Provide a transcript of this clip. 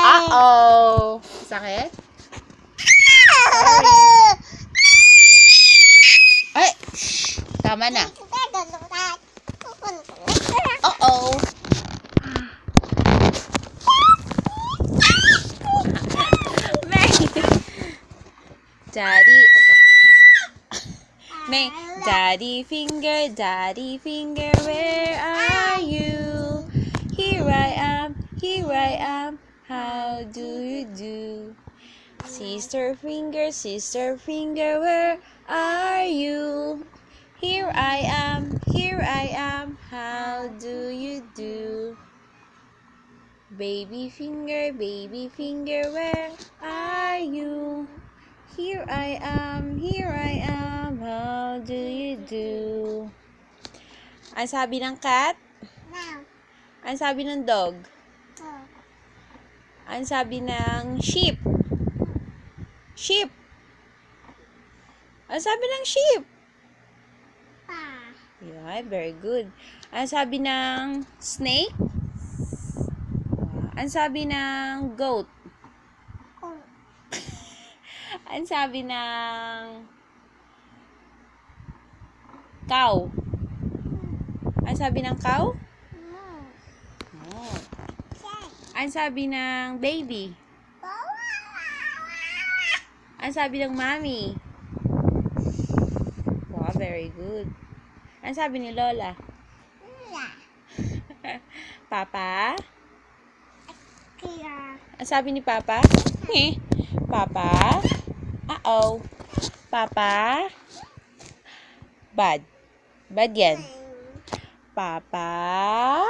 Uh-oh. Sakit? Ay! Shh! Tama na. Uh-oh. Daddy. May daddy finger, where are you? Here I am, how do you do? Sister finger, where are you? Here I am, how do you do? Baby finger, where are you? Here I am, how do you do? Ang sabi ng cat? Ang sabi ng dog? Ang sabi ng sheep? Sheep. Ang sabi ng sheep? Yeah, very good. Ang sabi ng snake? Ang sabi ng goat? Ang sabi ng cow? Ang sabi ng cow? Oh. Ang sabi ng baby? Ang sabi ng mommy? Wow, very good. Ang sabi ni Lola? Papa? Ang sabi ni Papa? Papa? Uh-oh. Papa? Bad. Bad yan. Papa?